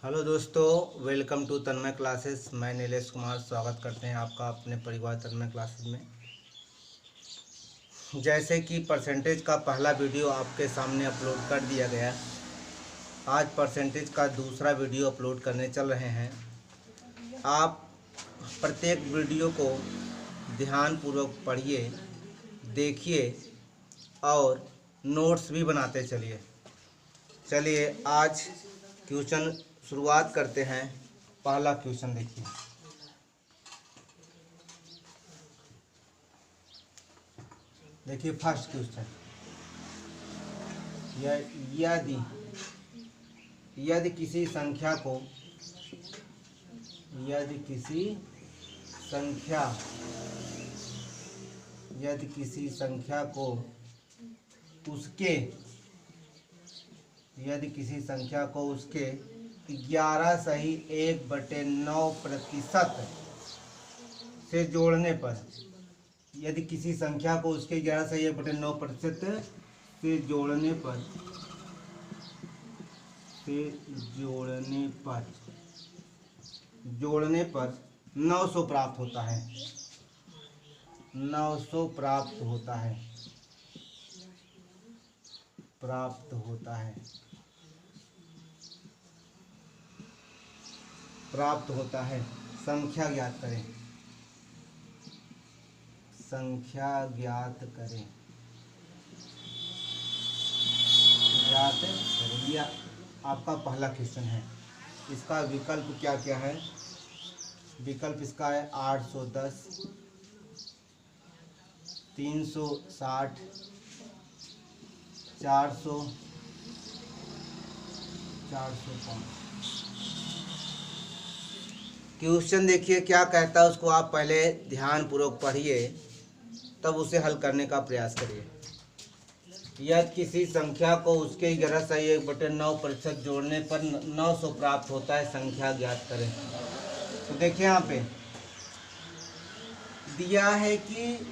Hello दोस्तों, welcome to Tanmay classes. मैं नीलेश कुमार स्वागत करते हैं आपका अपने परिवार तन्मय क्लासेस में। जैसे कि परसेंटेज का पहला वीडियो आपके सामने अपलोड कर दिया गया, आज परसेंटेज का दूसरा वीडियो अपलोड करने चल रहे हैं। आप प्रत्येक वीडियो को ध्यानपूर्वक पढ़िए, देखिए और नोट्स भी बनाते चलिए। चलिए आज क्वेश्चन शुरुआत करते हैं। पहला क्वेश्चन देखिए। फर्स्ट क्वेश्चन, यदि किसी संख्या को उसके 11 सही 1/9% से जोड़ने पर, यदि किसी संख्या को उसके 11 सही 1/9% से जोड़ने पर 900 प्राप्त होता है। 900 प्राप्त होता है। संख्या ज्ञात करें। यह आपका पहला क्वेश्चन है। इसका विकल्प क्या क्या है? विकल्प इसका है 810, 360, 400, 405। क्वेश्चन देखिए क्या कहता है, उसको आप पहले ध्यानपूर्वक पढ़िए, तब उसे हल करने का प्रयास करिए। यदि किसी संख्या को उसके 11 सही 1/9% जोड़ने पर 900 प्राप्त होता है, संख्या ज्ञात करें। तो देखिए यहाँ पे दिया है कि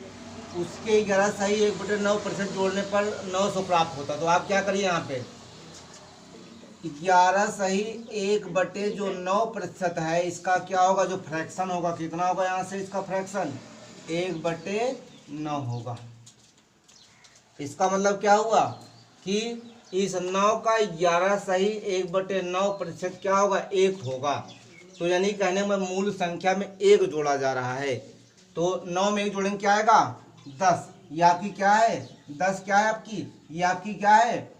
उसके 11 सही 1/9% जोड़ने पर 900 प्राप्त होता है। तो आप क्या करिए, यहाँ पे 11 सही 1/9% है, इसका क्या होगा, जो फ्रैक्शन होगा कितना होगा, यहाँ से इसका फ्रैक्शन 1/9 होगा। इसका मतलब क्या हुआ कि इस 9 का 11 सही 1/9% क्या होगा, 1 होगा। तो यानी कहने में मूल संख्या में 1 जोड़ा जा रहा है। तो 9 में 1 जोड़ेंगे क्या आएगा, 10। ये आपकी क्या है, 10 क्या है आपकी, ये आपकी क्या है,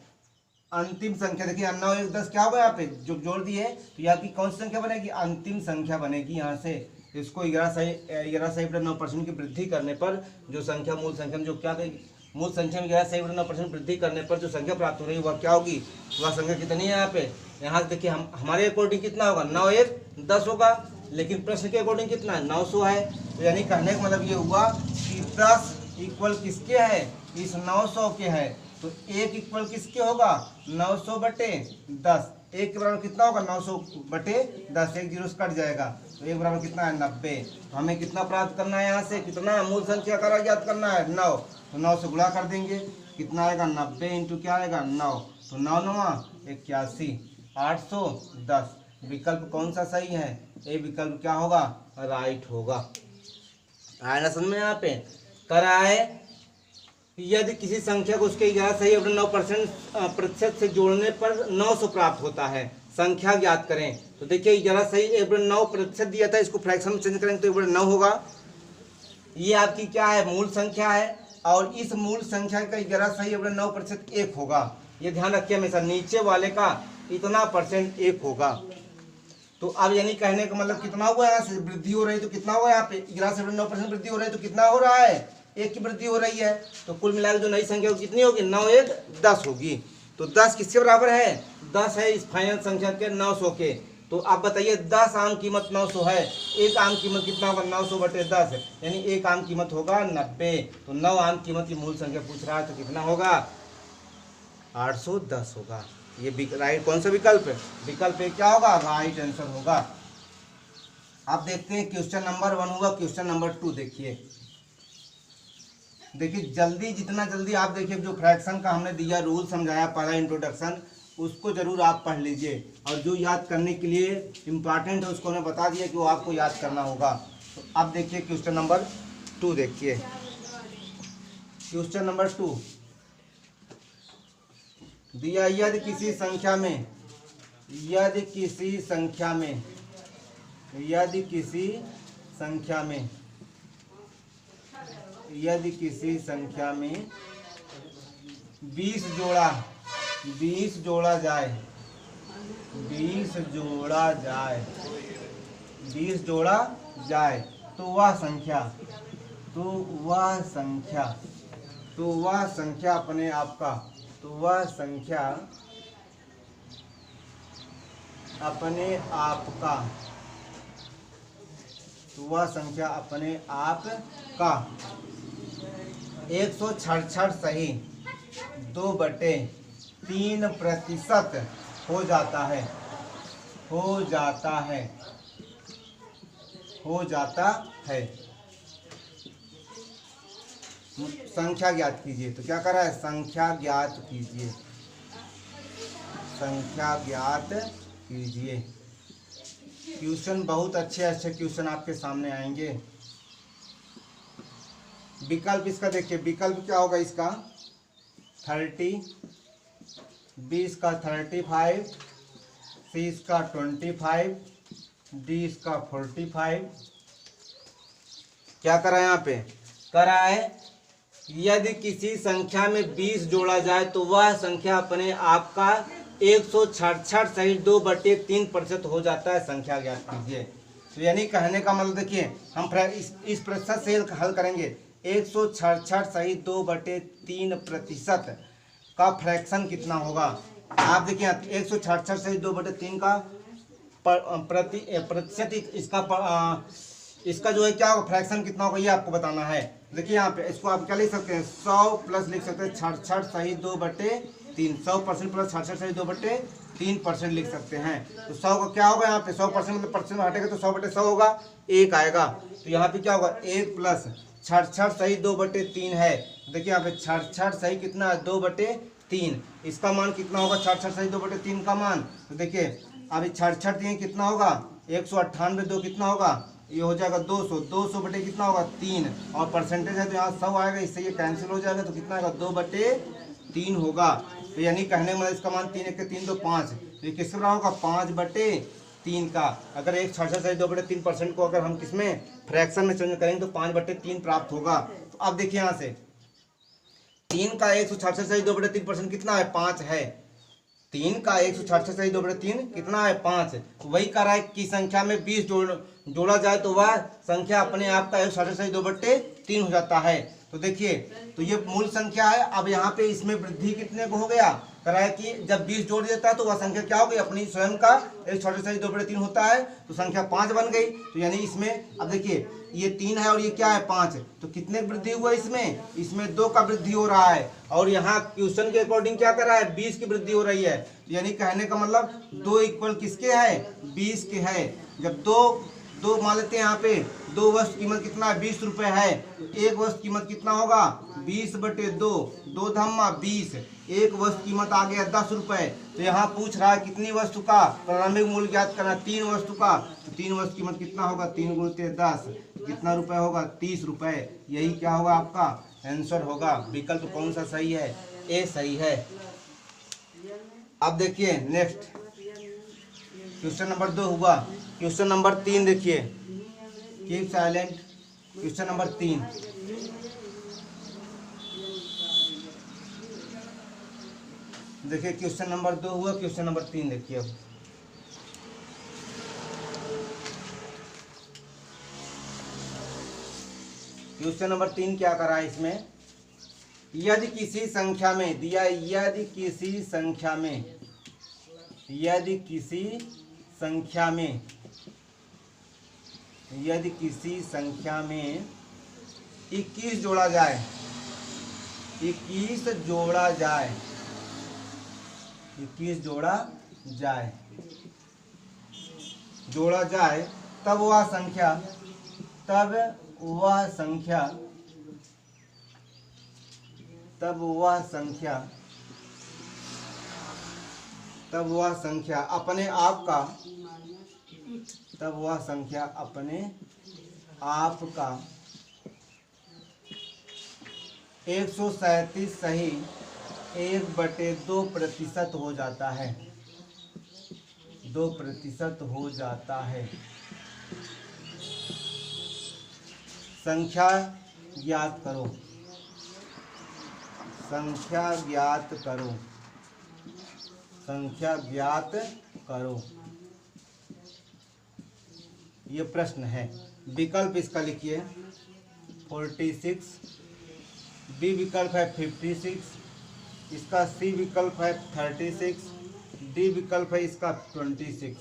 अंतिम संख्या। देखिए 9 1 10 क्या होगा, यहाँ पे जो जोड़ दिए तो ये आपकी कौन सी संख्या बनेगी, अंतिम संख्या बनेगी। यहाँ से इसको 11 सही 9% की वृद्धि करने पर जो संख्या मूल संख्या में जो क्या मूल संख्या में 11 सही 9% वृद्धि करने पर जो संख्या प्राप्त हो रही है वह क्या होगी, वह संख्या कितनी है। यहाँ पे यहाँ देखिए हमारे अकॉर्डिंग कितना होगा, 9 1 10 होगा, लेकिन प्रश्न के अकॉर्डिंग कितना है, 900 है। तो यानी कहने का मतलब ये हुआ कि 10 इक्वल किसके है, इस 900 के है। तो 1 इक्वल किसके होगा, 900/10। 1 के बराबर कितना होगा, 900/10। 1 जीरो से कट जाएगा तो 1 बराबर कितना है, 90। तो हमें कितना प्राप्त करना है, यहाँ से कितना मूल संख्या का ज्ञात करना है, 9। तो 9 से गुणा कर देंगे, कितना आएगा, 90 इंटू क्या आएगा, 9। तो 9 9 81, 810। विकल्प कौन सा सही है, ये विकल्प क्या होगा, राइट होगा। आया ना समझ में। यहाँ पे करा है यदि किसी संख्या को उसके 11 सही 9% से जोड़ने पर 900 प्राप्त होता है, संख्या ज्ञात करें। तो देखिए 11 सही 9% दिया था, इसको फ्रैक्शन में चेंज करेंगे तो 1/9 होगा। ये आपकी क्या है, मूल संख्या है, और इस मूल संख्या का 11 सही 9% 1 होगा। ये ध्यान रखिए हमेशा, नीचे वाले का इतना % 1 होगा। तो अब यानी कहने का मतलब कितना हुआ, यहाँ से वृद्धि हो रही है तो कितना हुआ, यहाँ पे 11 से 9% वृद्धि हो रही है तो कितना हो रहा है, 1 की वृद्धि हो रही है। तो कुल मिलाकर जो नई संख्या कितनी होगी, 9 1 10 होगी। तो 10 किसके बराबर है, 10 है इस फाइनल संख्या के 900 के। तो आप बताइए 10 आम कीमत 900 है, एक आम कीमत कितना होगा, 900/10, यानी एक आम कीमत होगा 90। तो 9 आम कीमत की मूल संख्या पूछ रहा है तो कितना होगा, 810 होगा। ये राइट कौन सा विकल्प है, विकल्प ए क्या होगा, राइट आंसर होगा। अब देखते हैं क्वेश्चन नंबर 1 होगा। क्वेश्चन नंबर 2 देखिए जल्दी, जितना जल्दी आप देखिए, जो फ्रैक्शन का हमने दिया रूल समझाया, पहला इंट्रोडक्शन, उसको ज़रूर आप पढ़ लीजिए, और जो याद करने के लिए इम्पॉर्टेंट है उसको मैं बता दिया कि वो आपको याद करना होगा। तो अब देखिए क्वेश्चन नंबर 2 देखिए। क्वेश्चन नंबर 2 दिया, यदि किसी संख्या में, यदि किसी संख्या में, यदि किसी संख्या में, यदि किसी संख्या में 20 जोड़ा, 20 जोड़ा जाए, 20 जोड़ा जाए, 20 जोड़ा जाए, तो वह संख्या, तो वह संख्या, तो वह संख्या अपने आप का, तो वह संख्या अपने आप का, तो वह संख्या अपने आप का 166 सही 2/3% हो जाता है, हो जाता है, हो जाता है। संख्या ज्ञात कीजिए। तो क्या कर रहा है, संख्या ज्ञात कीजिए, संख्या ज्ञात कीजिए। क्वेश्चन बहुत अच्छे अच्छे क्वेश्चन आपके सामने आएंगे। विकल्प इसका देखिए, विकल्प क्या होगा इसका 30, बी इसका 35, सी इसका 25, डी इसका 45। क्या करा है यहाँ पे, करा है यदि किसी संख्या में 20 जोड़ा जाए तो वह संख्या अपने आप का 166 सही 2/3% हो जाता है, संख्या ज्ञात कीजिए। तो यानी कहने का मतलब देखिए, हम इस प्रतिशत से हल करेंगे। 166 सही 2/3% का फ्रैक्शन कितना होगा। आप देखिए 166 सही 2/3 का प्रतिशत इसका जो है क्या होगा, फ्रैक्शन कितना होगा ये आपको बताना है। देखिए यहाँ पे इसको आप क्या लिख सकते हैं, 100 प्लस लिख सकते हैं 66 सही 2/3, 100% प्लस 66 सही 2/3% लिख सकते हैं। तो 100 का क्या होगा यहाँ पे, 100% मतलब परसेंट हटेगा तो 100/100 होगा, 1 आएगा। तो यहाँ पे क्या होगा 1 प्लस 66 सही 2/3 है। देखिए यहाँ पे 66 सही कितना है 2/3, इसका मान कितना होगा 66 सही 2/3 का मान। तो देखिए अभी 66 दिए कितना होगा 198, 2 कितना होगा, ये हो जाएगा 200, 200 बटे कितना होगा 3, और परसेंटेज है तो यहाँ 100 आएगा, इससे ये कैंसिल हो जाएगा, तो कितना आएगा 2/3 होगा। तो यानी कहने में इसका मान 3 1 3 2 5, तो ये किस बराबर होगा 5/3 का। अगर 166 सही 2/3% को अगर हम किसमें फ्रैक्शन में चेंज करेंगे तो 5/3 प्राप्त होगा। तो अब देखिए यहाँ से 3 का 166 सही 2/3% कितना है 5 है, 3 का 166 सही 2/3 कितना है 5। तो वही कह रहा है कि संख्या में 20 जोड़ा जाए तो वह संख्या अपने आप का 166 सही 2/3 हो जाता है। तो देखिए तो ये मूल संख्या है। अब यहाँ पे इसमें वृद्धि कितने को हो गया, कह रहा है कि जब 20 जोड़ देता है तो वह संख्या क्या हो गई, अपनी स्वयं का 166 सही 2/3 होता है, तो संख्या 5 बन गई। तो यानी इसमें अब देखिए ये 3 है और ये क्या है 5, तो कितने वृद्धि हुआ इसमें, इसमें 2 का वृद्धि हो रहा है। और यहाँ क्वेश्चन के अकॉर्डिंग क्या कर रहा है 20 की वृद्धि हो रही है। तो यानी कहने का मतलब 2 इक्वल किसके है 20 के है। जब दो मान लेते हैं यहाँ पे 2 वस्तु कीमत कितना है 20 रुपए है, तो 1 वस्तु कीमत कितना होगा 20/2, 2 धम्मा 20, 1 वस्तु कीमत आ गया 10 रुपए। तो यहाँ पूछ रहा है कितनी वस्तु का प्रारंभिक मूल्य ज्ञात करना, 3 वस्तु का। तो 3 वस्तु कीमत कितना होगा 3 × 10, कितना रुपए होगा 30 रुपए। यही क्या होगा आपका आंसर होगा। विकल्प कौन सा सही है, ए सही है। अब देखिए नेक्स्ट क्वेश्चन नंबर 2 हुआ। क्वेश्चन नंबर 3 देखिए, कीप साइलेंट। क्वेश्चन नंबर 3 देखिए, क्वेश्चन नंबर 2 हुआ, क्वेश्चन नंबर 3 देखिए। अब क्वेश्चन नंबर 3 क्या करा है इसमें, यदि किसी संख्या में दिया, यदि किसी संख्या में, यदि किसी संख्या में, यदि किसी संख्या में 21 जोड़ा जाए, 21 जोड़ा जाए, 21 जोड़ा जाए, जोड़ा जाए, तब वह संख्या, तब वह संख्या, तब वह संख्या तब वह संख्या अपने आप का, तब वह संख्या अपने आप का 137 सही 1/2% हो जाता है, 2% हो जाता है। संख्या ज्ञात करो, संख्या ज्ञात करो, संख्या ज्ञात करो। ये प्रश्न है। विकल्प इसका लिखिए 46, बी विकल्प है 56, इसका सी विकल्प है 36, डी विकल्प है इसका 26।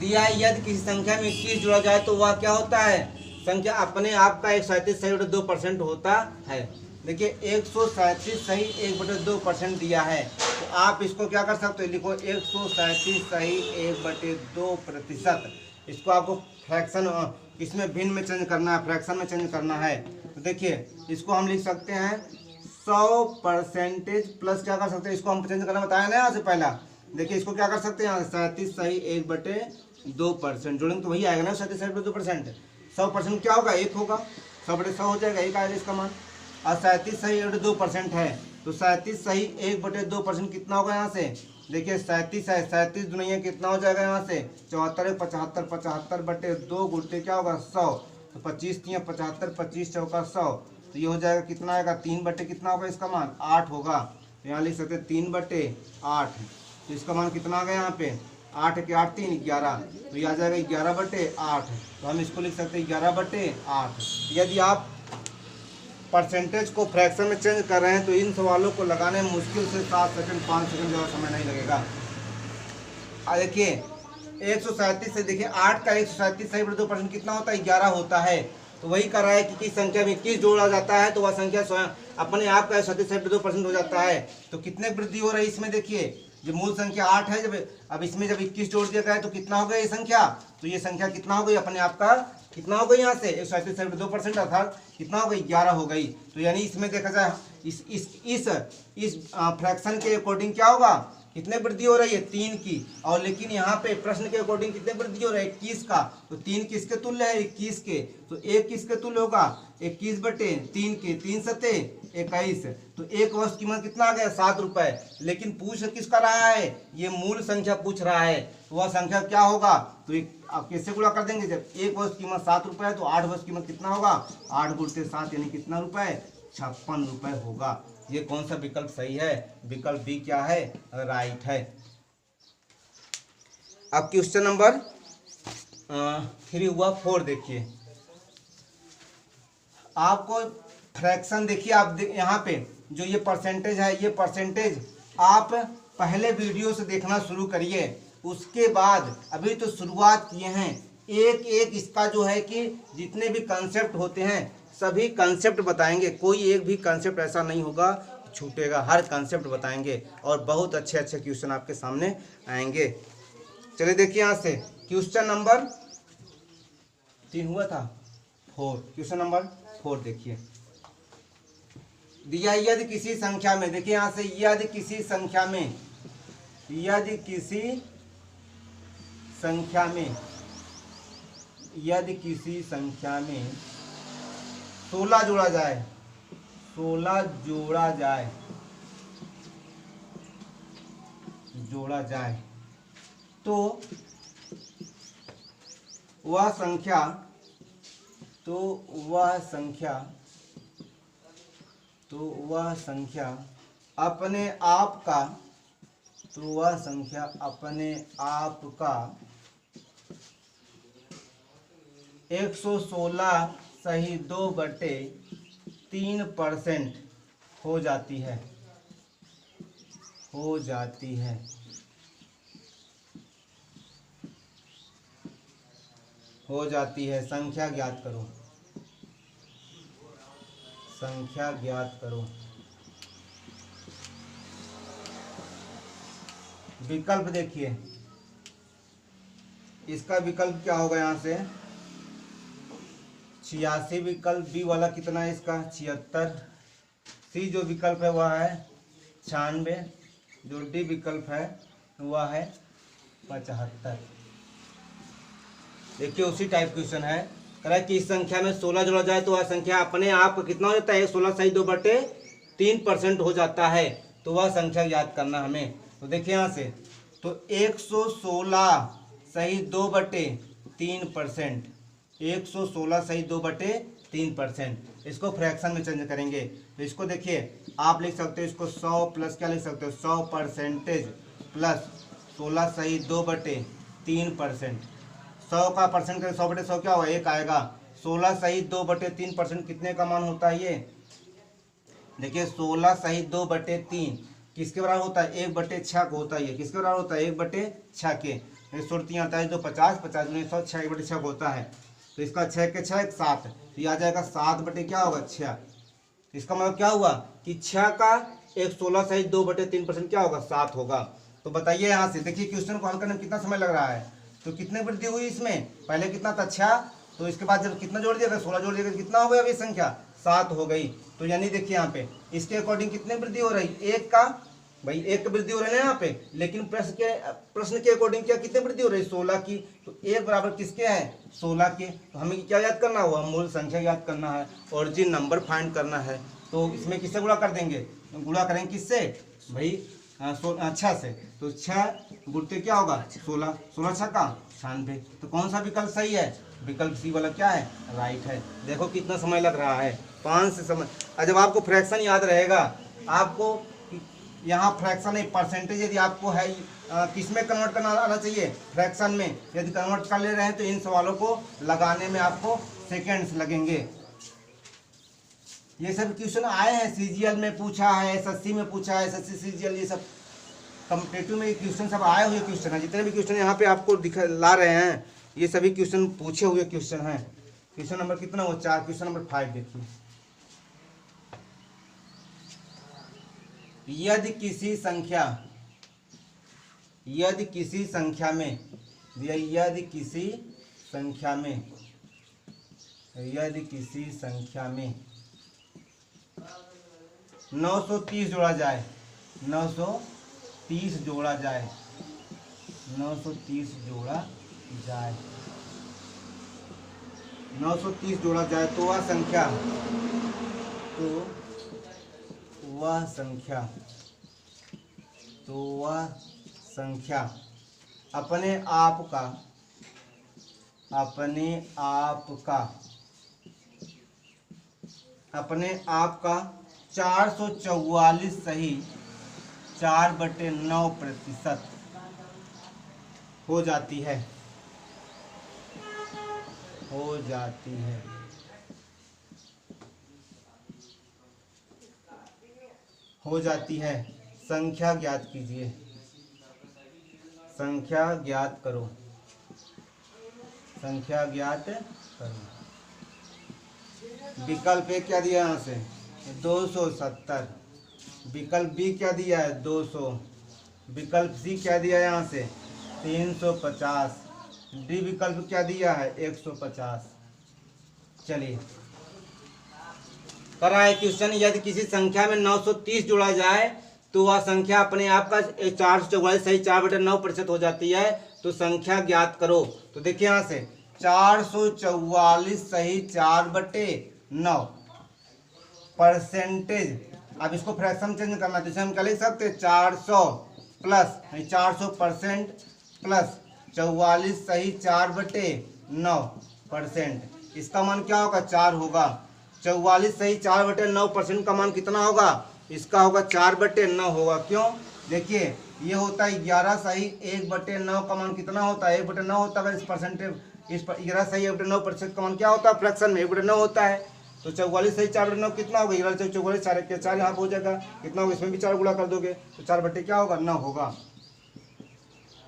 दिया है यदि किसी संख्या में 21 जोड़ा जाए तो वह क्या होता है? संख्या अपने आप का 137 सही 2% होता है। देखिए 137 सही 1/2% दिया है, तो आप इसको क्या कर सकते हो, लिखो 137 सही 1/2%। इसको आपको फ्रैक्शन इसमें भिन्न में चेंज करना है, फ्रैक्शन में चेंज करना है। तो देखिए इसको हम लिख सकते हैं 100% प्लस क्या कर सकते हैं, इसको हम चेंज करना बताया ना यहाँ से पहला। देखिए इसको क्या कर सकते हैं, यहाँ 37 सही 1/2% जोड़ेंगे तो वही आएगा ना, 37 सही 1/2%। 100% क्या होगा, 1 होगा, 100/100 हो जाएगा, 1 आएगा इसका मान। और 37 सही 1/2% है, तो 37 सही 1/2% कितना होगा यहाँ से? देखिए 37 है, 37 दुनिया कितना हो जाएगा यहाँ से? 74 75 75/2 गुणते क्या होगा 100, तो 25 3 75, 25 चौका 100, तो ये हो जाएगा कितना आएगा 3 कितना होगा इसका मान 8 होगा। तो यहाँ लिख सकते हैं 3/8, तो इसका मान कितना आ गया यहाँ पे 8 के 8 3 11, तो ये आ जाएगा 11/8। तो हम इसको लिख सकते हैं 11/8। यदि आप परसेंटेज को फ्रैक्शन में चेंज कर रहे हैं तो इन सवालों को लगाने में मुश्किल से 7 सेकंड 5 सेकंड ज़्यादा समय नहीं लगेगा। देखिए 137 से देखिए 8 का 137 सही 2% कितना होता है 11 होता है। तो वही कर रहा है कि किस संख्या में 21 जोड़ा जाता है तो वह संख्या स्वयं अपने आप का 37 सही 2% हो जाता है। तो कितने वृद्धि हो रही है इसमें, देखिए जब मूल संख्या 8 है, जब अब इसमें जब 21 जोड़ दिया गया है तो कितना हो गया ये संख्या, तो ये संख्या कितना हो गई अपने आप का, कितना हो गई यहाँ से 137.2% अर्थात कितना हो गई 11 हो गई। तो यानी इसमें देखा जाए इस फ्रैक्शन के अकॉर्डिंग क्या होगा, कितने वृद्धि हो रही है 3 की, और लेकिन यहाँ पे प्रश्न के अकॉर्डिंग कितने वृद्धि हो रही है 21 का, तो 3 किसके तुल्य है 21 के, तो 1 किसके तुल्य होगा 21/3 के, 3 सते 21, तो एक वस्तु कीमत कितना आ गया 7 रुपए। लेकिन पूछ किसका रहा है, ये मूल संख्या पूछ रहा है, तो वह संख्या क्या होगा, तो आप कैसे गुणा कर देंगे, जब एक वस्तु कीमत 7 रुपए है तो 8 वस्तु कीमत कितना होगा 8 × 7 यानी कितना रुपए 56 रुपए होगा। ये कौन सा विकल्प सही है, विकल्प बी क्या है, राइट है। अब क्वेश्चन नंबर 3 हुआ 4। देखिए आपको फ्रैक्शन देखिए आप यहाँ पे जो ये परसेंटेज है, ये परसेंटेज आप पहले वीडियो से देखना शुरू करिए, उसके बाद अभी तो शुरुआत किए हैं, एक एक इसका जो है कि जितने भी कंसेप्ट होते हैं सभी कंसेप्ट बताएंगे, कोई एक भी कंसेप्ट ऐसा नहीं होगा छूटेगा, हर कंसेप्ट बताएंगे और बहुत अच्छे अच्छे क्वेश्चन आपके सामने आएंगे। चलिए देखिए यहाँ से क्वेश्चन नंबर 3 हुआ था 4, क्वेश्चन नंबर 4 देखिए दिया यदि किसी संख्या में, देखिए यहाँ से यदि किसी संख्या में, यदि किसी संख्या में, यदि किसी संख्या में 16 जोड़ा जाए, 16 जोड़ा जाए, जोड़ा जाए तो वह संख्या, तो वह संख्या, तो वह संख्या अपने आप का, तो वह संख्या अपने आप का 116 सही 2/3% हो जाती है, हो जाती है। हो जाती है, संख्या ज्ञात करो, संख्या ज्ञात करो। विकल्प देखिए इसका विकल्प क्या होगा, यहाँ से 86 विकल्प, बी वाला कितना है इसका 76, सी जो विकल्प है वह है 96, जो डी विकल्प है वह है 75। देखिए उसी टाइप क्वेश्चन है, कह रहा है कि इस संख्या में 16 जोड़ा जाए तो वह संख्या अपने आप कितना हो जाता है, 16 सही 2/3% हो जाता है। तो वह संख्या याद करना हमें। तो देखिए यहाँ से, तो 116 सही 2/3%, 116 सही 2/3%। इसको फ्रैक्शन में चेंज करेंगे तो इसको देखिए आप लिख सकते हो, इसको 100 प्लस क्या लिख सकते हो, 100% प्लस 16 सही 2/3%। 100 का परसेंट करें, 100/100 क्या होगा, 1 आएगा। 16 सही 2/3% कितने का मान होता है ये, देखिए 16 सही 2/3 किसके बराबर होता है, 1/6 को होता है। ये किसके बराबर होता है, 1/6 के। 16 2 50, 50 दूनी 100, 6 1/6 को होता है। तो इसका 6 के 6 7, तो ये आ जाएगा 7 क्या होगा 6। इसका मतलब क्या हुआ कि 6 का 16 सही 2/3% क्या होगा, 7 होगा। तो बताइए यहाँ से, देखिए क्वेश्चन को हल करने में कितना समय लग रहा है। तो कितने वृद्धि हुई इसमें, पहले कितना था 6, तो इसके बाद जब कितना जोड़ दिया, 16 जोड़ दिया, कितना हो गया अभी संख्या, 7 हो गई। तो यानी देखिए यहाँ पे इसके अकॉर्डिंग कितने वृद्धि हो रही, 1 का, भाई 1 का वृद्धि हो रही है यहाँ पे, लेकिन प्रश्न के अकॉर्डिंग क्या कितने वृद्धि हो रही, 16 की। तो 1 बराबर किसके है, 16 के। तो हमें क्या याद करना हुआ, मूल संख्या याद करना है, ओरिजिन नंबर फाइंड करना है। तो इसमें किससे गुणा कर देंगे, गुणा करेंगे किससे भाई, 6 से। तो 6 गुणते क्या होगा 16, 16 6 का 96। तो कौन सा विकल्प सही है, विकल्प सी वाला क्या है, राइट है। देखो कितना समय लग रहा है, 5 से समय। और जब आपको फ्रैक्शन याद रहेगा, आपको यहाँ फ्रैक्शन है, परसेंटेज यदि आपको है किस में कन्वर्ट करना आना चाहिए, फ्रैक्शन में। यदि कन्वर्ट कर ले रहे हैं तो इन सवालों को लगाने में आपको सेकेंड्स लगेंगे। ये सब क्वेश्चन आए हैं, सीजीएल में पूछा है, एसएससी में पूछा है, एसएससी सीजीएल, ये सब कॉम्पिटिटिव में क्वेश्चन सब आए हुए क्वेश्चन हैं। जितने भी क्वेश्चन यहाँ पे आपको ला रहे हैं, ये सभी क्वेश्चन पूछे हुए क्वेश्चन हैं। क्वेश्चन नंबर कितना हो, 4, क्वेश्चन नंबर 5 देखिए। यदि किसी संख्या में, यदि किसी संख्या में 930 जोड़ा जाए, 930 जोड़ा जाए, 930 जोड़ा जाए, 930 जोड़ा जाए, तो वह संख्या अपने आप का 444 सही 4/9% हो जाती है, संख्या ज्ञात कीजिए, संख्या ज्ञात करो। विकल्प ए क्या दिया यहाँ से, 270। विकल्प बी क्या दिया है, 200। विकल्प सी क्या दिया है यहाँ से, 350। डी विकल्प क्या दिया है, 150। चलिए कर रहा है क्वेश्चन, यदि किसी संख्या में 930 जोड़ा जाए तो वह संख्या अपने आप का 444 सही 4/9% हो जाती है। तो संख्या ज्ञात करो। तो देखिए यहाँ से 444 सही 4/9%। अब इसको फ्रैक्शन चेंज करना है, जैसे हम क्या लिख सकते हैं, 400 प्लस 400% प्लस 44 सही 4/9%। इसका मान क्या होगा, 4 होगा। 44 सही 4/9% का मान कितना होगा, इसका होगा 4/9 होगा। क्यों, देखिए ये होता है 11 सही 1/9 का मान कितना होता है, 1/9 होता है। इस परसेंटेज, इस 11 सही 1/9% का मान क्या होता है, फ्रैक्शन में 1/9 होता है। तो 44 सही 4/9 कितना होगा, 11 44 4 के 4 यहाँ हो जाएगा, कितना होगा, इसमें भी 4 गुणा कर दोगे तो 4 क्या होगा, 9 होगा।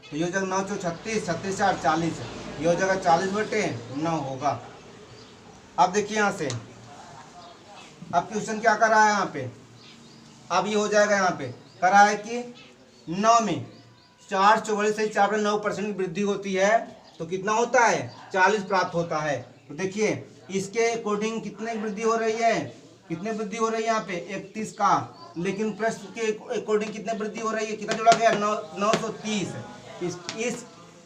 तो ये हो जाएगा 9 × 36, 36 4 40, ये हो जाएगा 40/9 होगा। अब देखिए यहाँ से, अब क्वेश्चन क्या कर रहा है यहाँ पे, अब ये हो जाएगा, यहाँ पे कर रहा है कि 9 में 444 से 4/9% की वृद्धि होती है तो कितना होता है, 40 प्राप्त होता है। तो देखिए इसके अकॉर्डिंग कितने की वृद्धि हो रही है, कितने वृद्धि हो रही है यहाँ पे 31 का, लेकिन प्रश्न के अकॉर्डिंग कितने वृद्धि हो रही है, कितना जोड़ा गया 930। इस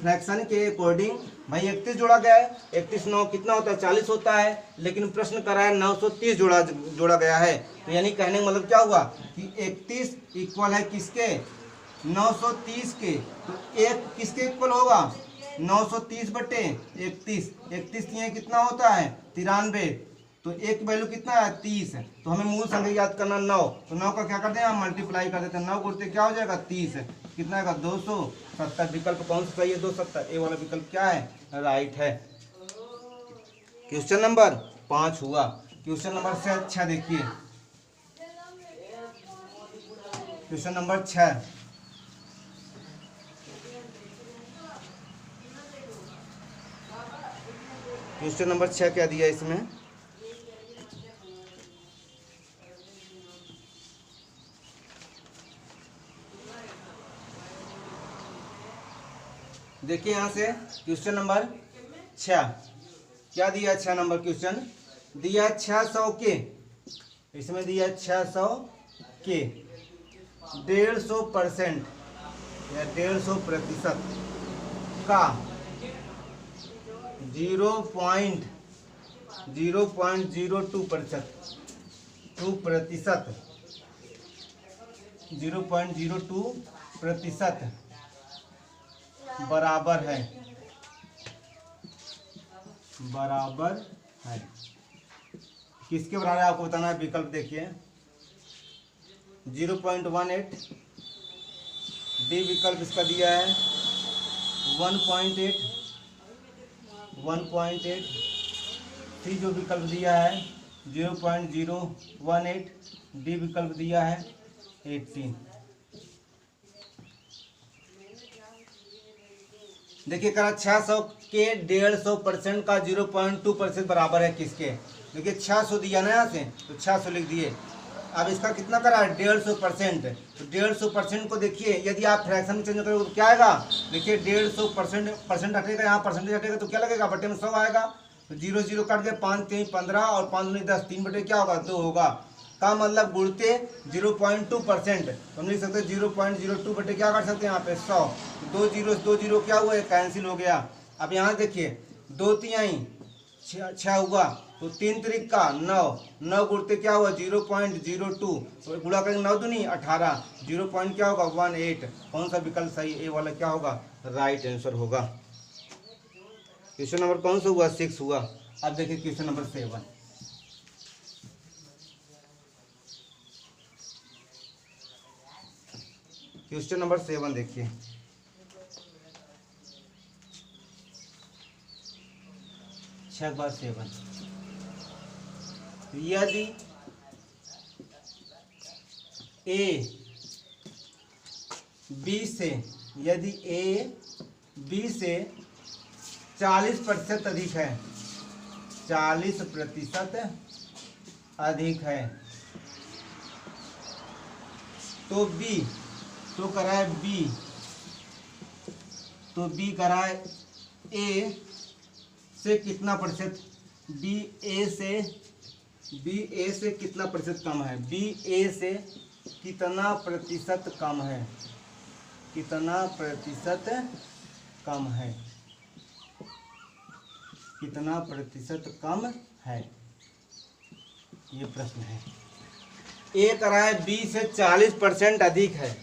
फ्रैक्शन के अकॉर्डिंग भाई 31 जोड़ा गया है, 31 9 कितना होता है 40 होता है, लेकिन प्रश्न कर रहा है 930 जोड़ा गया है। तो यानी कहने का मतलब क्या हुआ कि 31 इक्वल है किसके 930 के। तो एक किसके इक्वल होगा 930 बटे 31, 31 ये कितना होता है 93, तो एक वैल्यू कितना है 30 है। तो हमें मूल संख्या याद करना 9, तो 9 का क्या करते हैं हम मल्टीप्लाई कर देते हैं, 9 गुणते क्या हो जाएगा 30, कितना आएगा 270। विकल्प कौन सा सही है 270, ए वाला विकल्प क्या है राइट है। क्वेश्चन नंबर 5 हुआ। क्वेश्चन नंबर 6 देखिए, क्वेश्चन नंबर 6 क्वेश्चन नंबर 6 क्या दिया इसमें, देखिए यहां से क्वेश्चन नंबर 6 क्या दिया, 6 नंबर क्वेश्चन दिया 600 के, इसमें दिया 600 के 150% या 150% का 0.02% 0.02% बराबर है किसके बराबर है आपको बताना है। विकल्प देखिए 0.18, बी विकल्प इसका दिया है 1.8, सी जो विकल्प दिया है 0.018, डी विकल्प दिया है 18। देखिए करा 600 के 150% का 0.2% बराबर है किसके, देखिए 600 दिया ना यहाँ से तो 600 लिख दिए। अब इसका कितना करा है 150%, तो 150% को देखिए यदि आप फ्रैक्शन में चेंज करोगे तो क्या आएगा, देखिए 150% हटेगा, यहाँ परसेंटेज हटेगा तो क्या लगेगा बटे में 100 आएगा, तो 0 0 कट गए 5 3 15 और 5 9 10, 3 बटे क्या होगा 2 होगा, का मतलब गुणते 0.2%, तो हम लिख सकते हैं 0.02 बटे क्या कर सकते हैं यहाँ पे 100, 2 0 क्या हुआ कैंसिल हो गया। अब यहाँ देखिए 2 3 6 हुआ, तो 3 त्रिक का 9 गुणते क्या हुआ 0.02, तो गुणा करेंगे 9 दूनी 18, 0 पॉइंट क्या होगा 18। कौन सा विकल्प सही, ए वाला क्या होगा राइट आंसर होगा। क्वेश्चन नंबर कौन सा हुआ 6 हुआ। अब देखिए क्वेश्चन नंबर 7, क्वेश्चन नंबर 7 देखिए 6/7, यदि ए बी से 40% अधिक है, 40% अधिक है, तो बी तो कराए बी, तो बी कराए ए से कितना प्रतिशत, बी ए से कितना प्रतिशत कम है, बी ए से कितना प्रतिशत कम है, कितना प्रतिशत कम है, कितना प्रतिशत कम है, ये प्रश्न है। ए कराए बी से 40% अधिक है,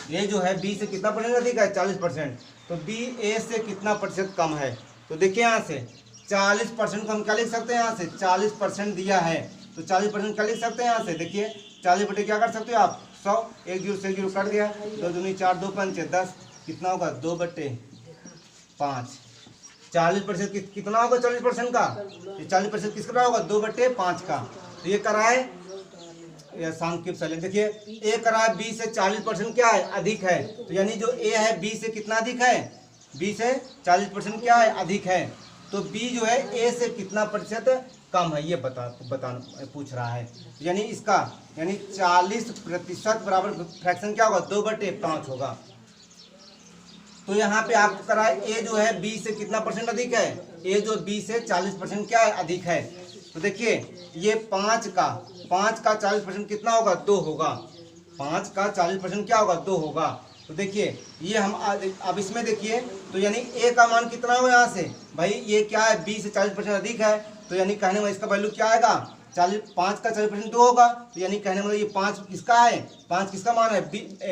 ये जो है बी से कितना परसेंट अधिक है 40%, तो बी ए से कितना प्रतिशत कम है। तो देखिए यहाँ से 40% को हम क्या लिख सकते हैं, यहाँ से 40% दिया है तो 40% क्या लिख सकते हैं, यहाँ से देखिए 40 बटे क्या कर सकते हो आप 100, 1 0 से 1 0 कट गया, 2 दूनी 4 2 5 10, कितना होगा 2/5। 40% कितना होगा 40% का, 40% किसका होगा 2/5 का, तो ये कराए सांख्यिक सलेख। देखिए ए कराए बी से 40% क्या है अधिक है, तो यानी जो ए है बी से कितना अधिक है, बी से 40% क्या है अधिक है, तो बी जो है ए से कितना प्रतिशत कम है ये बता पूछ रहा है। यानी इसका यानी 40% बराबर फ्रैक्शन क्या होगा 2/5 होगा। तो यहाँ पे आपको कराए ए जो है बी से कितना परसेंट अधिक है, ए जो बी से 40% क्या है अधिक है, तो देखिए ये 5 का 40% कितना होगा, 2 होगा। 5 का 40% क्या होगा, 2 होगा। तो देखिए ये हम अब इसमें देखिए, तो यानी ए का मान कितना होगा यहाँ से भाई, ये क्या है 20 से 40% अधिक है, तो यानी कहने में इसका वैल्यू क्या आएगा, 5 का 40% 2 होगा, तो यानी कहने मतलब ये 5 किसका है, 5 किसका मान है,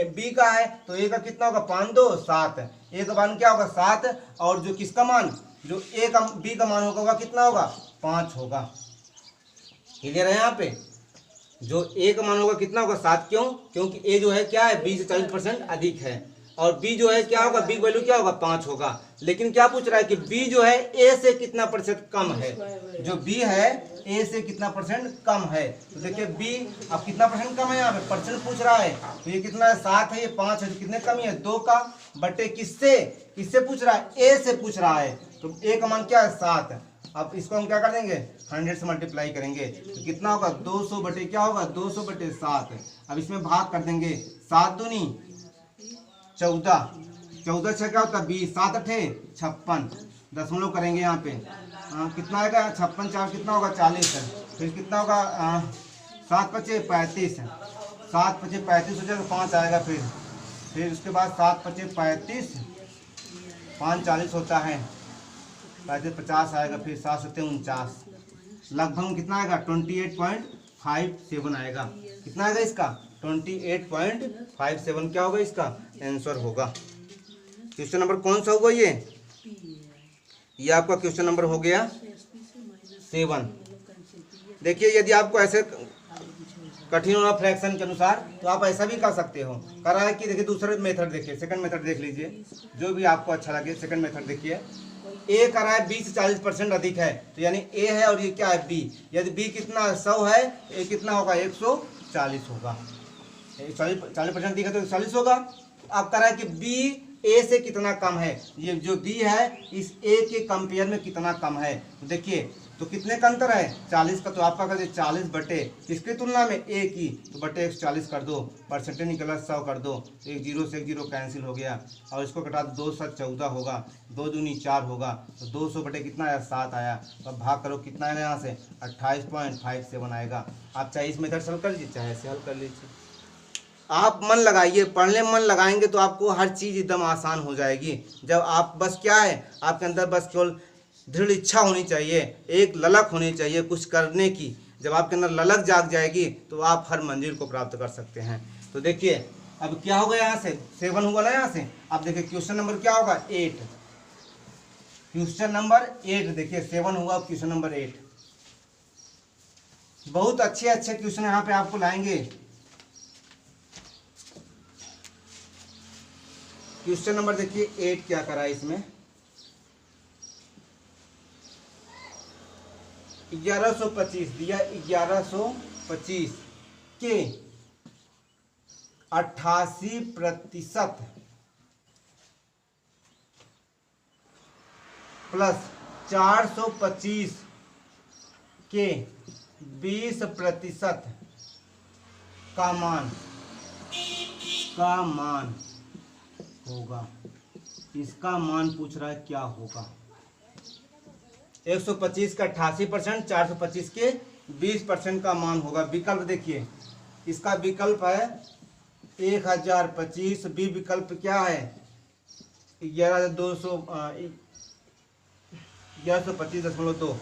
बी का है। तो ए का कितना होगा, 5 2 7, ए का मान क्या होगा 7, और जो किसका मान, जो ए का बी का मान होगा कितना होगा, 5 होगा। क्लियर है यहाँ पे, जो ए का मान होगा कितना होगा 7, क्यों, क्योंकि ए जो है क्या है 20 से 40% अधिक है, और बी जो है क्या होगा, बी वैल्यू क्या होगा 5 होगा। लेकिन क्या पूछ रहा है कि बी जो है ए से कितना प्रतिशत कम है, जो बी है ए से कितना परसेंट कम है। तो देखिए बी अब कितना परसेंट कम है, यहाँ पे परसेंट पूछ रहा है, तो ये कितना है 7 है, ये 5 है, तो कितने कमी है 2 का, बटे किससे, किससे पूछ रहा है, ए से पूछ रहा है। तो ए का मान क्या है 7, अब इसको हम क्या कर देंगे 100 से मल्टीप्लाई करेंगे, तो कितना होगा 200 बटे क्या होगा 200 बटे 7। अब इसमें भाग कर देंगे, 7 दूनी 14, 14 छः क्या होता है 20, 7 अठे 56, दशमलव करेंगे यहाँ पे, कितना आएगा 56 4 कितना होगा 40 है, फिर कितना होगा 7 पचे 35, 7 पचे 35 हो जाएगा, 5 आएगा, फिर उसके बाद 7 पचे 35, 5 40 होता है, 35 50 आएगा, फिर 7 सत्ते 49, लगभग कितना आएगा 28.57 आएगा। कितना आएगा इसका 28.57 क्या होगा इसका आंसर होगा। क्वेश्चन नंबर कौन सा होगा ये आपका क्वेश्चन नंबर हो गया 7। देखिए यदि आपको ऐसे कठिन होना फ्रैक्शन के अनुसार, तो आप ऐसा भी कर सकते हो। करा है कि देखिए दूसरा मेथड देखिए, सेकंड मेथड देख लीजिए, जो भी आपको अच्छा लगे। सेकंड मेथड देखिए, ए करा है 20 से 40% अधिक है, तो यानी ए है और ये क्या है बी, यदि बी कितना 100 है, ए कितना होगा 140 होगा, 40% अधिक है तो 140 होगा। अब करा है कि बी ए से कितना कम है, ये जो बी है इस ए के कंपेयर में कितना कम है। तो देखिए तो कितने का अंतर है 40 का, तो आपका कर दे 40 बटे किसकी तुलना में ए की, तो बटे 140 कर दो, परसेंटेज निकला 100 कर दो, एक जीरो से एक जीरो कैंसिल हो गया, और इसको कटा 2 7 14 होगा, 2 दूनी 4 होगा, तो 200 बटे कितना आया 7 आया। तो अब भाग करो कितना आएगा यहाँ से 28.57 आएगा। आप चाहे इस मेथड से हल कर लीजिए, चाहे ऐसे हल कर लीजिए। आप मन लगाइए, पढ़ने में मन लगाएंगे तो आपको हर चीज़ एकदम आसान हो जाएगी। जब आप बस क्या है आपके अंदर बस केवल दृढ़ इच्छा होनी चाहिए, एक ललक होनी चाहिए कुछ करने की। जब आपके अंदर ललक जाग जाएगी तो आप हर मंजिल को प्राप्त कर सकते हैं। तो देखिए अब क्या होगा, यहाँ से 7 होगा ना, यहाँ से अब देखिए क्वेश्चन नंबर क्या होगा 8। क्वेश्चन नंबर 8 देखिए 7 हुआ, क्वेश्चन नंबर 8। बहुत अच्छे अच्छे क्वेश्चन यहाँ पे आपको लाएंगे। क्वेश्चन नंबर देखिए 8 क्या करा है इसमें, 1125 दिया, 1125 के 88% प्लस 425 के 20% का मान होगा। इसका मान पूछ रहा है क्या होगा। 125 का 88%, 425 के 20% का मान होगा। विकल्प देखिए, इसका विकल्प है 1025, बी विकल्प क्या है 1125.2,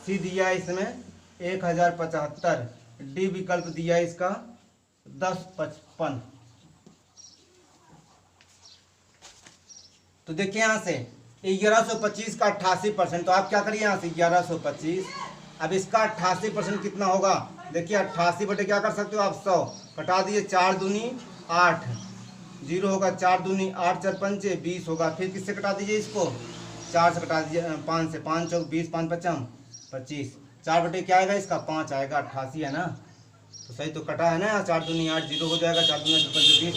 सी दिया है इसमें 1075, डी विकल्प दिया है इसका 1055। तो देखिए यहाँ से 1125 का 88%, तो आप क्या करिए यहाँ से 1125, अब इसका 88% कितना होगा, देखिए 88 बटे क्या कर सकते हो आप 100, कटा दिए 4 दूनी 8, जीरो होगा, 4 दूनी 8 4 5 20 होगा, फिर किससे कटा दीजिए इसको 4 से कटा दीजिए, 5 से, 5 चौक 20, 5 पचम 25, 4 बटे क्या आएगा इसका 5 आएगा, 88 है ना, तो सही तो कटा है ना, 4 दूनी 8 जीरो हो जाएगा, 4 दूनी 5 20,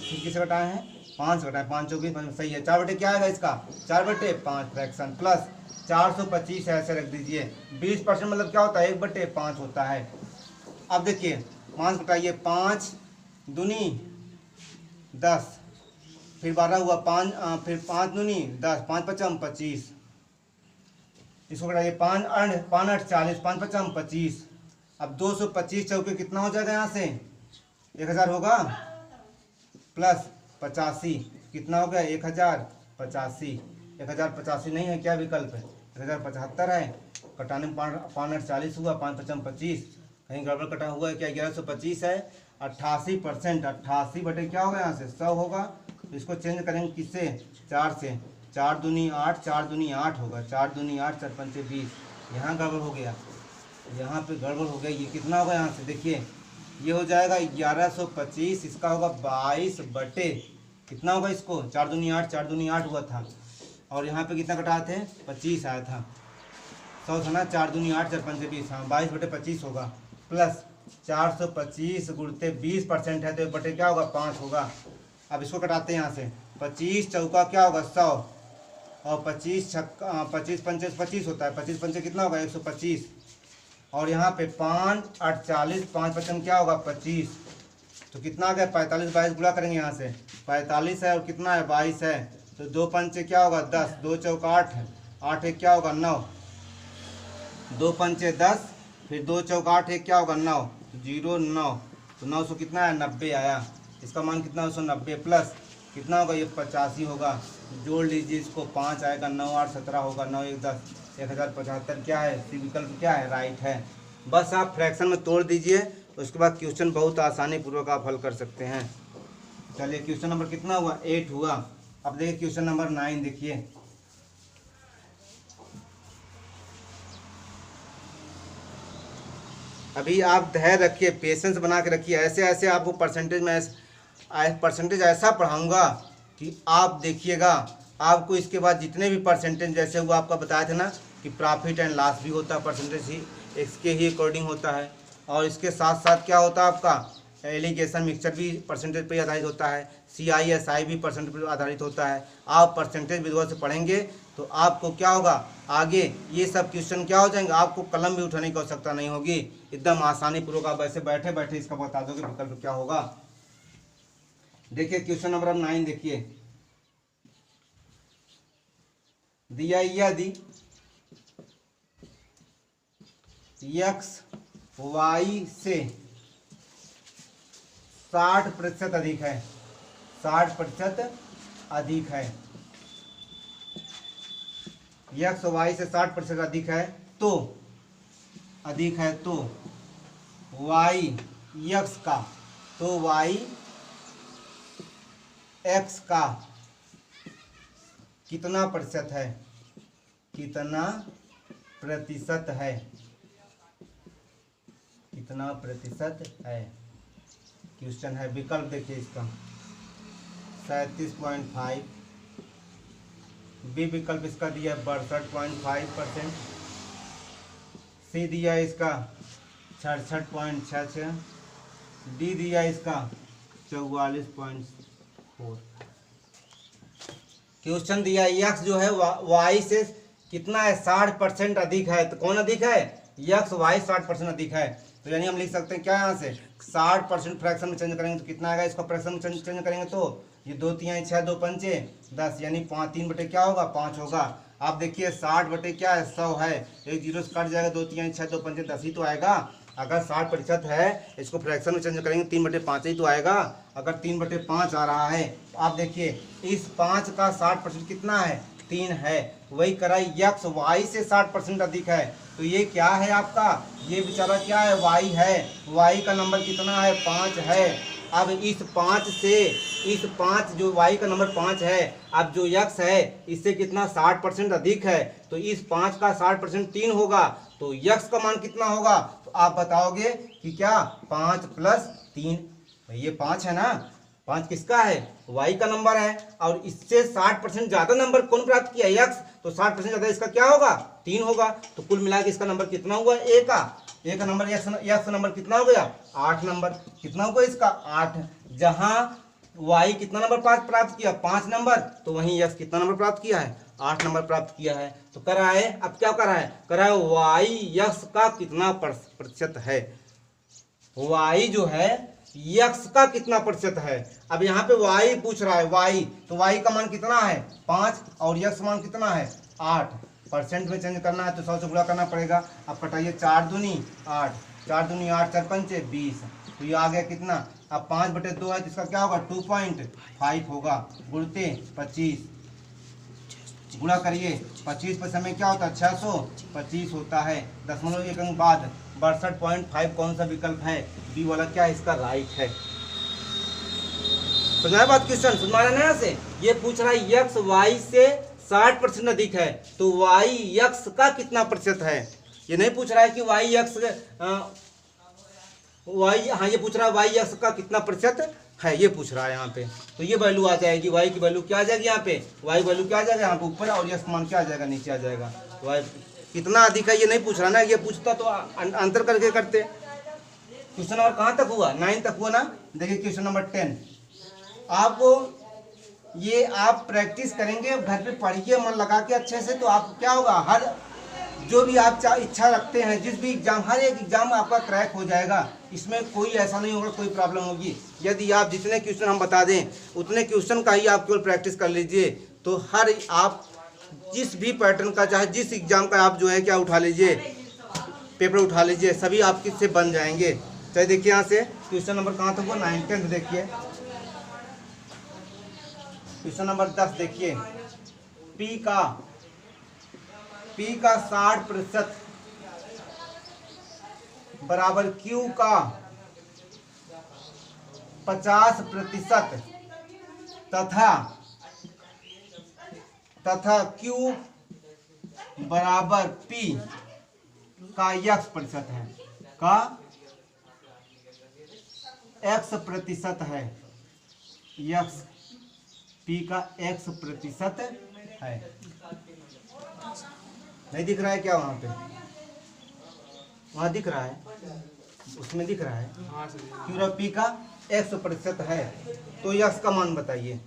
फिर किससे कटाए हैं 5 से कटाए, 5 चौक 20, सही है। 4 बटे क्या आएगा इसका 4 बटे 5 फ्रैक्शन, प्लस 425 ऐसे रख दीजिए, 20% मतलब क्या होता है 1 बटे 5 होता है। अब देखिए 5 घटाइए, 5 दूनी 10, फिर 12 हुआ, 5 फिर 5 दूनी 10, 5 पचम 25, इसको घटाइए, 5 8 40, 5 5 25। अब 225 चौके कितना हो जाएगा यहाँ से 1000 होगा, प्लस 85 कितना हो गया 1085। 1085 नहीं है क्या विकल्प है, 1075 है। कटाने में 5 8 40 हुआ, 5 5 25, कहीं गड़बड़ कटा हुआ है क्या, 1125 है। 88%, 88 बटे क्या होगा यहाँ से 100 होगा। तो इसको चेंज करेंगे किससे, 4 से, 4 दूनी 8, 4 दूनी 8 होगा, 4 दूनी 8, 4 पंचे 20। यहाँ गड़बड़ हो गया, यहाँ पे गड़बड़ हो गया। ये कितना होगा यहाँ से देखिए, ये हो जाएगा 1125, इसका होगा 22 बटे कितना होगा, इसको 4 दूनी 8, 4 दूनी 8 हुआ था, और यहाँ पे कितना कटा थे 25 आया था, 100 था ना, 4 दूनी 8, 4 पंचे 20, हाँ 22 बटे 25 होगा, प्लस 425 गुणते 20% है तो बटे क्या होगा 5 होगा। अब इसको कटाते हैं यहाँ से, 25 चौका क्या होगा 100, और 25 पंचे 25 होता है, 25 पंचे कितना होगा 125, और यहाँ पे 5 8 40, 5 पचम क्या होगा 25, तो कितना आ गया 45, 22 गुणा करेंगे यहाँ से, 45 है और कितना है 22 है, तो 2 पंचे क्या होगा 10, 2 चौका 8 है, 8 एक क्या होगा 9, 2 पंचे 10, फिर 2 चौका 8 एक क्या होगा 9, 0 9, तो 900 कितना है 90 आया। इसका मान कितना 190 प्लस कितना होगा ये 85 होगा, जोड़ लीजिए इसको, 5 आएगा, 9 8 17 होगा, 9 1 10, 1075 क्या है, सी विकल्प क्या है राइट है। बस आप फ्रैक्शन में तोड़ दीजिए, उसके बाद क्वेश्चन बहुत आसानी पूर्वक आप हल कर सकते हैं। चलिए क्वेश्चन नंबर कितना हुआ 8 हुआ। अब देखिए क्वेश्चन नंबर 9 देखिए, अभी आप धैर्य रखिए, पेशेंस बना के रखिए, ऐसे ऐसे आपको परसेंटेज ऐसा पढ़ाऊंगा कि आप देखिएगा, आपको इसके बाद जितने भी परसेंटेज, जैसे वो आपका बताया था ना कि प्रॉफिट एंड लॉस भी होता है, परसेंटेज ही इसके ही अकॉर्डिंग होता है, और इसके साथ साथ क्या होता है आपका एलिगेशन मिक्सचर भी परसेंटेज पर आधारित होता है, CISI भी परसेंटेज पर आधारित होता है। आप परसेंटेज विधवा से पढ़ेंगे तो आपको क्या होगा, आगे ये सब क्वेश्चन क्या हो जाएंगे, आपको कलम भी उठाने की आवश्यकता नहीं होगी, एकदम आसानी पूर्वक आप ऐसे बैठे बैठे इसका बता दोगे विकल्प क्या होगा। देखिए क्वेश्चन नंबर 9 देखिए, दिया यदि x y से 60% अधिक है, 60% अधिक है, x y से 60% अधिक है तो y x का, तो y x का कितना प्रतिशत है, कितना प्रतिशत है, कितना प्रतिशत है क्वेश्चन है। विकल्प देखिए इसका 37.5, बी विकल्प इसका दिया 62.5%, सी दिया इसका 66.66, डी दिया इसका 44.4। क्वेश्चन दिया x जो है y से कितना है 60% अधिक है, तो कौन अधिक है x, y 60% अधिक है, तो यानी हम लिख सकते हैं क्या यहाँ से 60% फ्रैक्शन में चेंज करेंगे तो कितना आएगा, इसको फ्रैक्शन में चेंज करेंगे तो ये 2 3 6 2 पंचे 10, यानी 5 3 बटे क्या होगा 5 होगा। आप देखिए 60 बटे क्या है 100 है, एक जीरो से कट जाएगा, 2 3 6 2 पंचे 10 ही तो आएगा। अगर 60% है इसको फ्रैक्शन में चेंज करेंगे 3 बटे 5 ही तो आएगा। अगर 3 बटे 5 आ रहा है तो आप देखिए इस 5 का 60% कितना है 3 है, वही करा x y से 60% अधिक है, तो ये क्या है आपका, ये बेचारा क्या है y है, y का नंबर कितना है 5 है। अब इस 5 से इस 5 जो y का नंबर 5 है, अब जो x है इससे कितना 60% अधिक है, तो इस 5 का 60% 3 होगा, तो x का मान कितना होगा, तो आप बताओगे कि क्या 5 प्लस 3, ये 5 है ना, 5 किसका है y का नंबर है, और इससे 60% ज्यादा नंबर कौन प्राप्त किया x, तो 60% ज्यादा इसका क्या होगा 3 होगा, तो कुल मिला के इसका नंबर कितना हुआ a का नंबर x नंबर कितना हो गया 8 नंबर, कितना हुआ इसका 8, जहां y कितना नंबर प्राप्त किया 5 नंबर, तो वहीं x कितना नंबर प्राप्त किया है 8 नंबर प्राप्त किया है। तो कर रहा है, अब क्या कर रहा है y x का कितना प्रतिशत है, y जो है x का कितना प्रतिशत है। अब यहाँ पे y पूछ रहा है y, तो y का मान कितना है 5 और x मान कितना है 8, परसेंट में चेंज करना है तो 100 से गुणा करना पड़ेगा। अब कटाइए, 4 दूनी 8, 4 दूनी 8, 4 पंचे 20, तो ये आ गया कितना। अब 5/2 है तो इसका क्या होगा 2.5 होगा, गुणते 25, गुणा करिए 25 पर समय क्या होता है 625 होता है, 0.1 अंक बाद 62.5 कौन सा विकल्प है, बी वाला क्या है इसका राइट है। समझाया बात क्वेश्चन, सुना रहे ना से, ये पूछ रहा है यक्स वाई से 60% अधिक है तो वाई यक्स का कितना प्रतिशत है। ये नहीं पूछ रहा है कि वाई यक्स वाई, हाँ ये पूछ रहा है वाई यक्स का कितना प्रतिशत है, ये पूछ रहा है यहाँ पे। तो ये वैल्यू आ जाएगी, वाई की वैल्यू क्या आ जाएगी यहाँ पे, वाई वैल्यू क्या आ जाएगा यहाँ पे ऊपर, और यक्स मान क्या आ जाएगा नीचे आ जाएगा। वाई कितना अधिक है ये नहीं पूछ रहा ना, ये पूछता तो अंतर करके करते। क्वेश्चन नंबर कहाँ तक हुआ, 9 तक हुआ ना। देखिए क्वेश्चन नंबर 10, आपको ये आप प्रैक्टिस करेंगे, घर पे पढ़िए मन लगा के अच्छे से, तो आप क्या होगा, हर जो भी आप इच्छा रखते हैं, जिस भी एग्जाम, हर एक एग्जाम आपका क्रैक हो जाएगा। इसमें कोई ऐसा नहीं होगा कोई प्रॉब्लम होगी। यदि आप जितने क्वेश्चन हम बता दें उतने क्वेश्चन का ही आप केवल प्रैक्टिस कर लीजिए, तो हर आप जिस भी पैटर्न का, चाहे जिस एग्जाम का आप जो है क्या उठा लीजिए, पेपर उठा लीजिए, सभी आपके से बन जाएंगे। चाहे देखिए यहाँ से क्वेश्चन नंबर कहाँ तक हुआ, 9, 10 देखिए। क्वेश्चन नंबर 10 देखिए, P का 60% बराबर Q का 50% तथा Q बराबर P का x% है, का x% है, x P का x% है। नहीं दिख रहा है क्या, वहाँ पे वहाँ दिख रहा है, उसमें दिख रहा है Q P का x% है, तो x का मान बताइए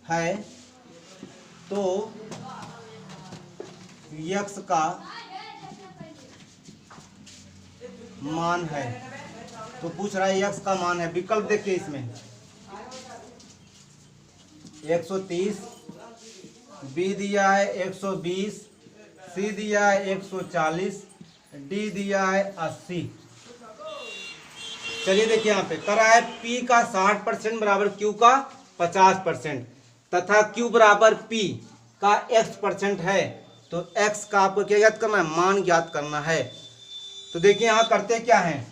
है, तो x का मान है, तो पूछ रहा है x का मान है। विकल्प देखिए इसमें 130, बी दिया है 120, सी दिया है 140, डी दिया है 80। चलिए देखिए यहाँ पे करा है P का 60% बराबर Q का 50% तथा Q बराबर P का x% है, तो x का आपको क्या ज्ञात करना है, मान ज्ञात करना है। तो देखिए यहाँ करते क्या है,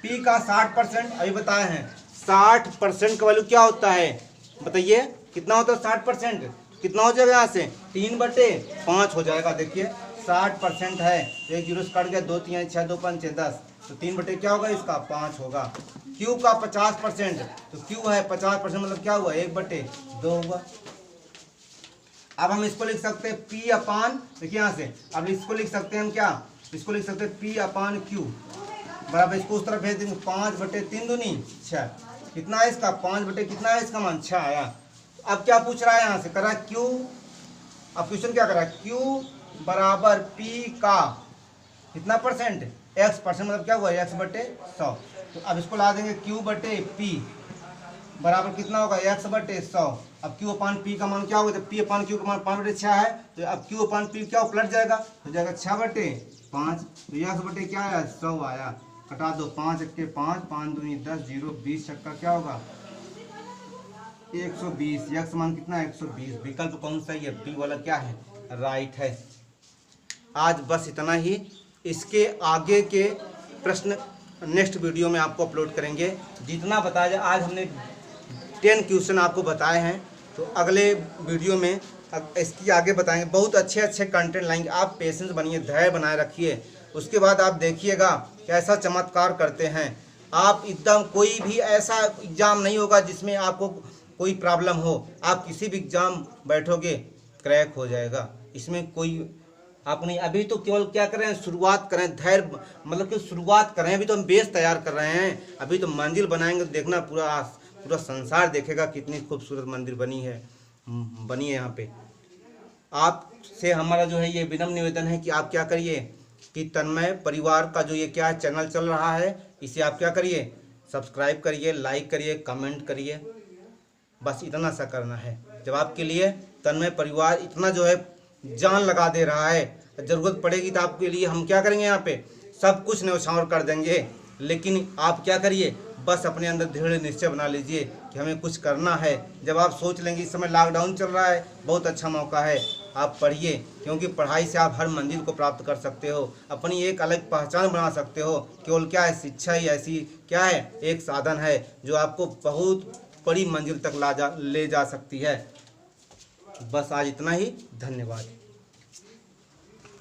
P का 60% अभी बताए हैं, 60% का वैल्यू क्या होता है बताइए, कितना होता है 60%, कितना हो जाएगा यहाँ से 3/5 हो जाएगा। देखिए 60% है, एक जीरो से कट गया, 2 3 6 2 5 6 10, तो 3/5 क्या होगा इसका 5 होगा। Q का 50%, तो Q है 50% मतलब क्या हुआ 1/2 हुआ। अब हम इसको लिख सकते हैं P अपान, देखिए यहाँ से अब इसको लिख सकते हैं हम क्या, इसको लिख सकते हैं P अपान Q बराबर, इसको उस तरफ भेज देंगे 5/3 दूनी 6, कितना है इसका 5/, कितना है इसका मान 6 आया। अब क्या पूछ रहा है यहाँ से, करा Q, अब क्वेश्चन क्या करा, Q बराबर P का कितना परसेंट, x% मतलब क्या हुआ x/100, तो अब इसको ला देंगे Q/P बराबर कितना होगा x/100। अब Q अपान P का मान क्या होगा, तो P अपान Q का मान 5/6 है, तो अब Q अपान P क्या पलट जाएगा, हो जाएगा 6/5, तो x/, क्या आया 100 आया, कटा दो 5 1 5, 5 दूनी 10, 0 20 छक्का क्या होगा 120, x मान कितना है 120। विकल्प कौन सा है, बी वाला क्या है राइट है। आज बस इतना ही, इसके आगे के प्रश्न नेक्स्ट वीडियो में आपको अपलोड करेंगे। जितना बताया जाए, आज हमने 10 क्वेश्चन आपको बताए हैं, तो अगले वीडियो में इसकी आगे बताएंगे। बहुत अच्छे अच्छे कंटेंट लाएंगे, आप पेशेंस बनिए, धैर्य बनाए रखिए, उसके बाद आप देखिएगा कैसा चमत्कार करते हैं आप। एकदम कोई भी ऐसा एग्ज़ाम नहीं होगा जिसमें आपको कोई प्रॉब्लम हो, आप किसी भी एग्ज़ाम बैठोगे क्रैक हो जाएगा, इसमें कोई आप नहीं। अभी तो केवल क्या कर रहे हैं, शुरुआत करें, धैर्य मतलब कि शुरुआत करें, अभी तो हम बेस तैयार कर रहे हैं, अभी तो मंजिल बनाएंगे, देखना पूरा संसार देखेगा कितनी खूबसूरत मंदिर बनी है यहाँ पे। आपसे हमारा जो है ये विनम्र निवेदन है कि आप क्या करिए कि तन्मय परिवार का जो ये क्या है चैनल चल रहा है, इसे आप क्या करिए सब्सक्राइब करिए, लाइक करिए, कमेंट करिए, बस इतना सा करना है। जब आपके लिए तन्मय परिवार इतना जो है जान लगा दे रहा है। ज़रूरत पड़ेगी तो आपके लिए हम क्या करेंगे, यहाँ पे सब कुछ न्यौछावर कर देंगे। लेकिन आप क्या करिए, बस अपने अंदर दृढ़ निश्चय बना लीजिए कि हमें कुछ करना है। जब आप सोच लेंगे, इस समय लॉकडाउन चल रहा है, बहुत अच्छा मौका है, आप पढ़िए, क्योंकि पढ़ाई से आप हर मंजिल को प्राप्त कर सकते हो, अपनी एक अलग पहचान बना सकते हो। केवल क्या है, शिक्षा ही ऐसी क्या है, एक साधन है जो आपको बहुत बड़ी मंजिल तक ले जा सकती है। बस आज इतना ही, धन्यवाद।